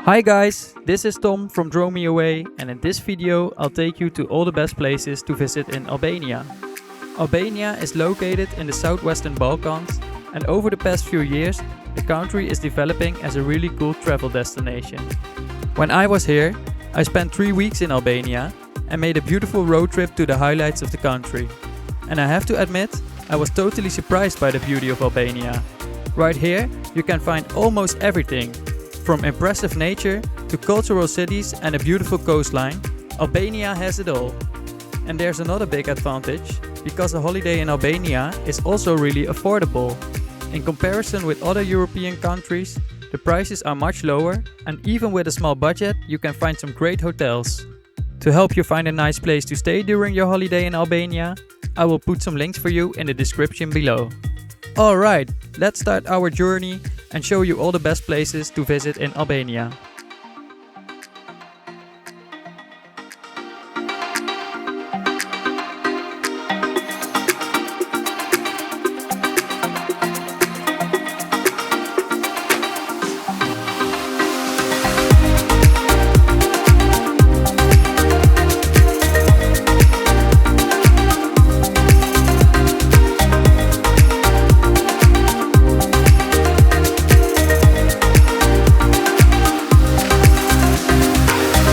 Hi guys, this is Tom from Dhermi Away, and in this video I'll take you to all the best places to visit in Albania. Albania is located in the southwestern Balkans, and over the past few years the country is developing as a really cool travel destination. When I was here, I spent 3 weeks in Albania and made a beautiful road trip to the highlights of the country. And I have to admit, I was totally surprised by the beauty of Albania. Right here you can find almost everything. From impressive nature to cultural cities and a beautiful coastline, Albania has it all. And there's another big advantage, because a holiday in Albania is also really affordable. In comparison with other European countries, the prices are much lower, and even with a small budget you can find some great hotels. To help you find a nice place to stay during your holiday in Albania, I will put some links for you in the description below. Alright, let's start our journey and show you all the best places to visit in Albania.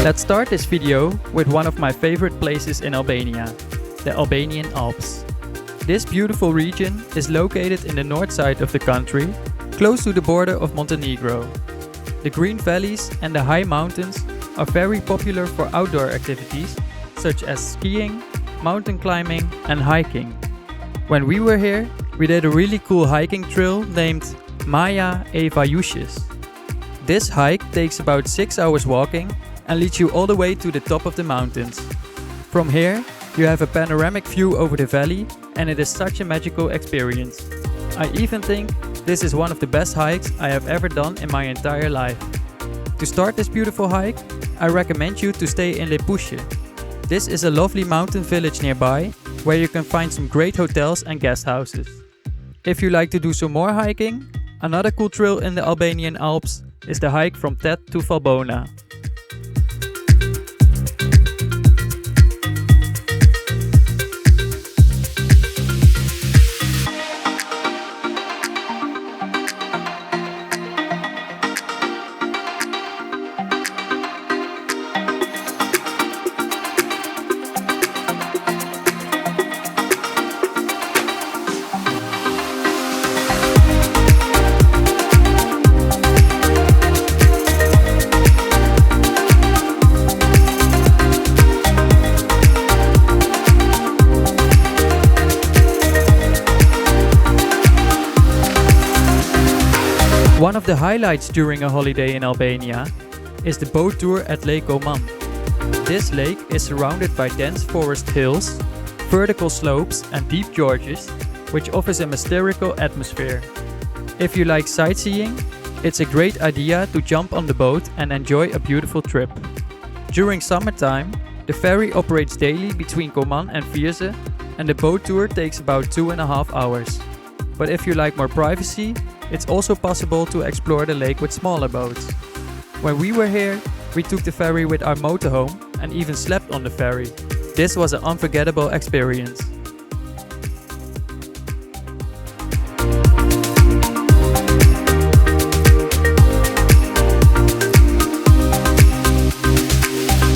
Let's start this video with one of my favorite places in Albania, the Albanian Alps. This beautiful region is located in the north side of the country, close to the border of Montenegro. The green valleys and the high mountains are very popular for outdoor activities such as skiing, mountain climbing and hiking. When we were here, we did a really cool hiking trail named Maja e Vajushes. This hike takes about 6 hours walking and leads you all the way to the top of the mountains. From here, you have a panoramic view over the valley, and it is such a magical experience. I even think this is one of the best hikes I have ever done in my entire life. To start this beautiful hike, I recommend you to stay in Lepushe. This is a lovely mountain village nearby, where you can find some great hotels and guest houses. If you like to do some more hiking, another cool trail in the Albanian Alps is the hike from Llet to Valbona. One of the highlights during a holiday in Albania is the boat tour at Lake Koman. This lake is surrounded by dense forest hills, vertical slopes and deep gorges, which offers a mystical atmosphere. If you like sightseeing, it's a great idea to jump on the boat and enjoy a beautiful trip. During summertime, the ferry operates daily between Koman and Vajushes, and the boat tour takes about 2.5 hours. But if you like more privacy, it's also possible to explore the lake with smaller boats. When we were here, we took the ferry with our motorhome and even slept on the ferry. This was an unforgettable experience.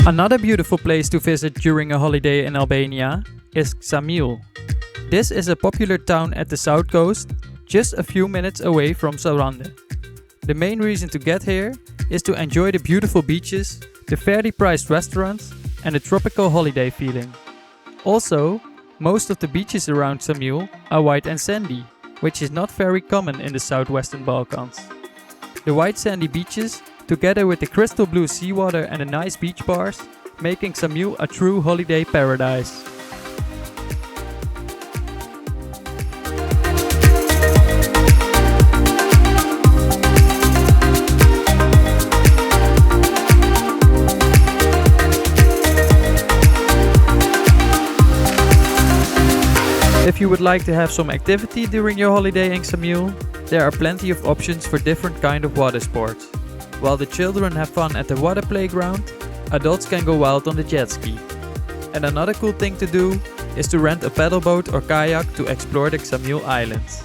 Another beautiful place to visit during a holiday in Albania is Ksamil. This is a popular town at the south coast, just a few minutes away from Sarande. The main reason to get here is to enjoy the beautiful beaches, the fairly priced restaurants and the tropical holiday feeling. Also, most of the beaches around Ksamil are white and sandy, which is not very common in the southwestern Balkans. The white sandy beaches, together with the crystal blue seawater and the nice beach bars, making Ksamil a true holiday paradise. If you would like to have some activity during your holiday in Ksamil, there are plenty of options for different kind of water sports. While the children have fun at the water playground, adults can go wild on the jet ski. And another cool thing to do is to rent a paddle boat or kayak to explore the Ksamil Islands.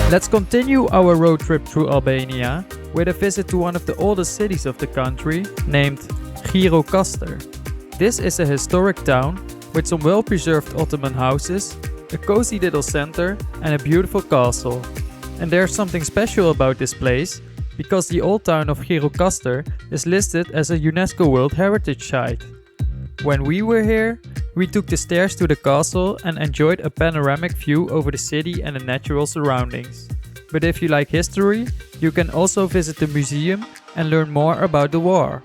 Let's continue our road trip through Albania with a visit to one of the oldest cities of the country, named Gjirokaster. This is a historic town with some well-preserved Ottoman houses, a cozy little center and a beautiful castle. And there's something special about this place because the old town of Gjirokaster is listed as a UNESCO World Heritage Site. When we were here, we took the stairs to the castle and enjoyed a panoramic view over the city and the natural surroundings. But if you like history, you can also visit the museum and learn more about the war.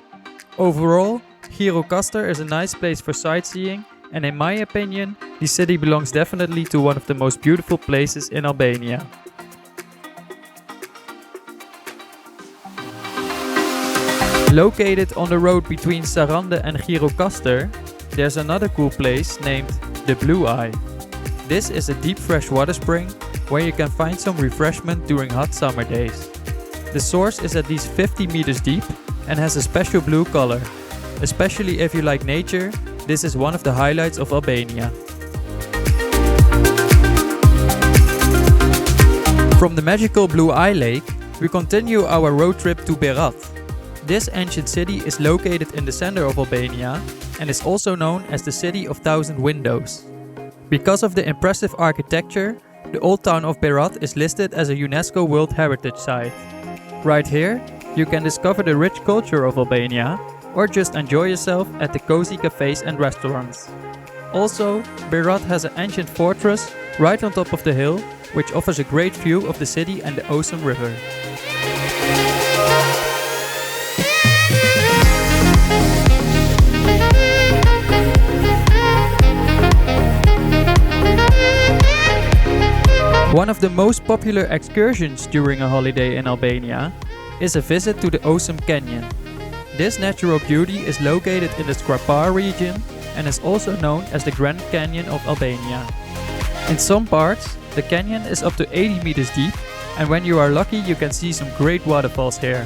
Overall, Gjirokaster is a nice place for sightseeing, and in my opinion, the city belongs definitely to one of the most beautiful places in Albania. Located on the road between Sarande and Gjirokaster, there's another cool place named the Blue Eye. This is a deep fresh water spring where you can find some refreshment during hot summer days. The source is at least 50 meters deep and has a special blue color. Especially if you like nature, this is one of the highlights of Albania. From the magical Blue Eye Lake, we continue our road trip to Berat. This ancient city is located in the center of Albania and is also known as the City of Thousand Windows. Because of the impressive architecture, the old town of Berat is listed as a UNESCO World Heritage Site. Right here, you can discover the rich culture of Albania or just enjoy yourself at the cozy cafes and restaurants. Also, Berat has an ancient fortress right on top of the hill, which offers a great view of the city and the Osum River. One of the most popular excursions during a holiday in Albania is a visit to the Osum Canyon. This natural beauty is located in the Skrapar region and is also known as the Grand Canyon of Albania. In some parts, the canyon is up to 80 meters deep, and when you are lucky you can see some great waterfalls here.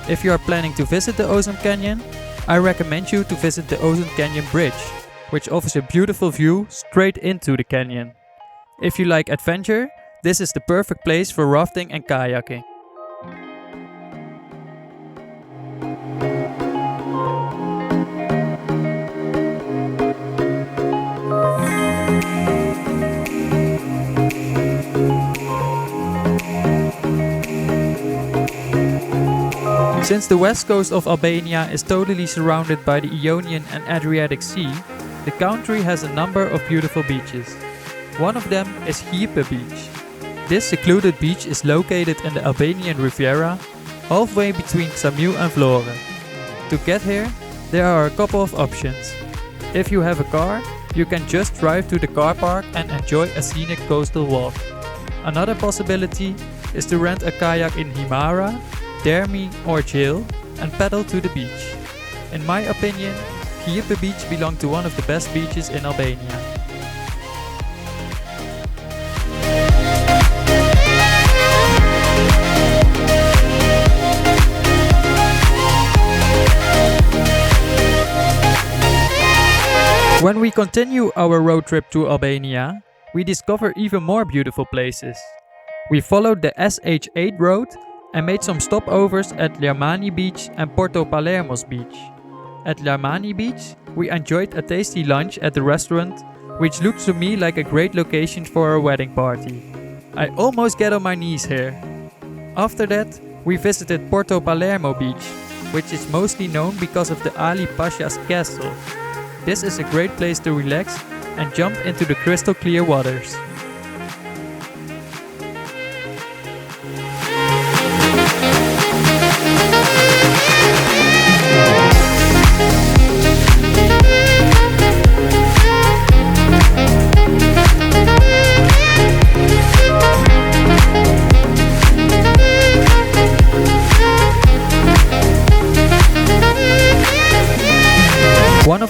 If you are planning to visit the Osum Canyon, I recommend you to visit the Osum Canyon Bridge, which offers a beautiful view straight into the canyon. If you like adventure, this is the perfect place for rafting and kayaking. Since the west coast of Albania is totally surrounded by the Ionian and Adriatic Sea, the country has a number of beautiful beaches. One of them is Gjipe Beach. This secluded beach is located in the Albanian Riviera, halfway between Ksamil and Vlore. To get here, there are a couple of options. If you have a car, you can just drive to the car park and enjoy a scenic coastal walk. Another possibility is to rent a kayak in Himara, Dhermi or Jail and paddle to the beach. In my opinion, Gjipe Beach belongs to one of the best beaches in Albania. When we continue our road trip to Albania, we discover even more beautiful places. We followed the SH8 road and made some stopovers at Llamani Beach and Porto Palermo's beach. At Llamani Beach, we enjoyed a tasty lunch at the restaurant, which looked to me like a great location for a wedding party. I almost get on my knees here. After that, we visited Porto Palermo Beach, which is mostly known because of the Ali Pasha's castle. This is a great place to relax and jump into the crystal clear waters.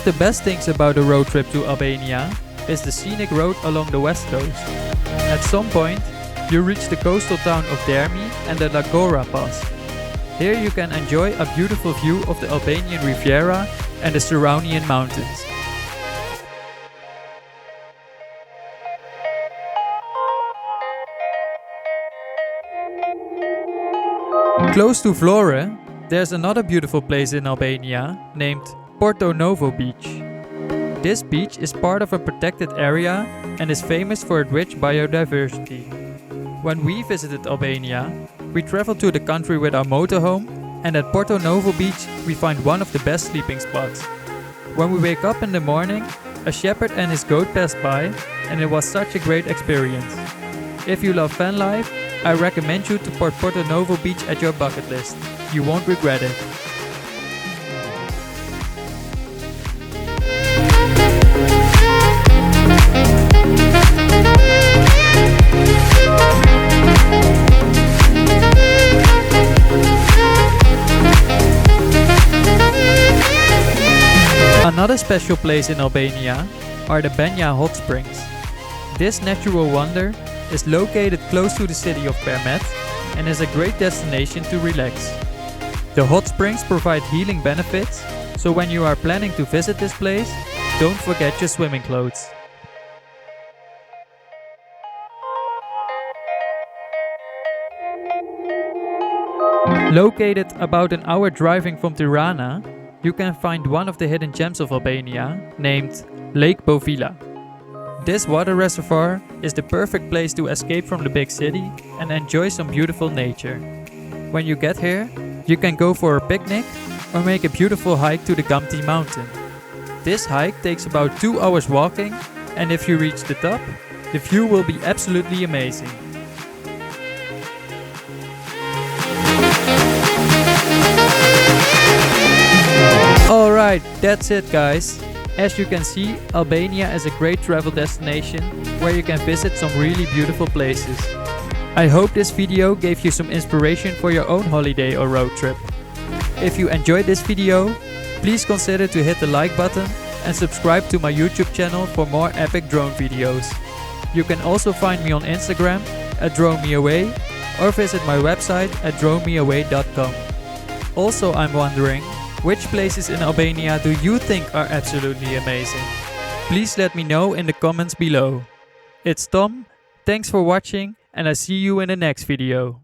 of the best things about a road trip to Albania is the scenic road along the west coast. At some point, you reach the coastal town of Dhermi and the Llagora pass. Here you can enjoy a beautiful view of the Albanian Riviera and the surrounding mountains. Close to Vlore, there's another beautiful place in Albania named Porto Novo Beach. This beach is part of a protected area and is famous for its rich biodiversity. When we visited Albania, we traveled to the country with our motorhome, and at Porto Novo Beach we find one of the best sleeping spots. When we wake up in the morning, a shepherd and his goat passed by, and it was such a great experience. If you love van life, I recommend you to put Porto Novo Beach at your bucket list. You won't regret it. Another special place in Albania are the Benja Hot Springs. This natural wonder is located close to the city of Berat and is a great destination to relax. The hot springs provide healing benefits, so when you are planning to visit this place, don't forget your swimming clothes. Located about an hour driving from Tirana, you can find one of the hidden gems of Albania, named Lake Bovilla. This water reservoir is the perfect place to escape from the big city and enjoy some beautiful nature. When you get here, you can go for a picnic or make a beautiful hike to the Gjipe mountain. This hike takes about 2 hours walking, and if you reach the top, the view will be absolutely amazing. Alright, that's it guys. As you can see, Albania is a great travel destination where you can visit some really beautiful places. I hope this video gave you some inspiration for your own holiday or road trip. If you enjoyed this video, please consider to hit the like button and subscribe to my YouTube channel for more epic drone videos. You can also find me on Instagram at DroneMeAway or visit my website at dronemeaway.com. Also, I'm wondering, which places in Albania do you think are absolutely amazing? Please let me know in the comments below. It's Tom, thanks for watching, and I see you in the next video.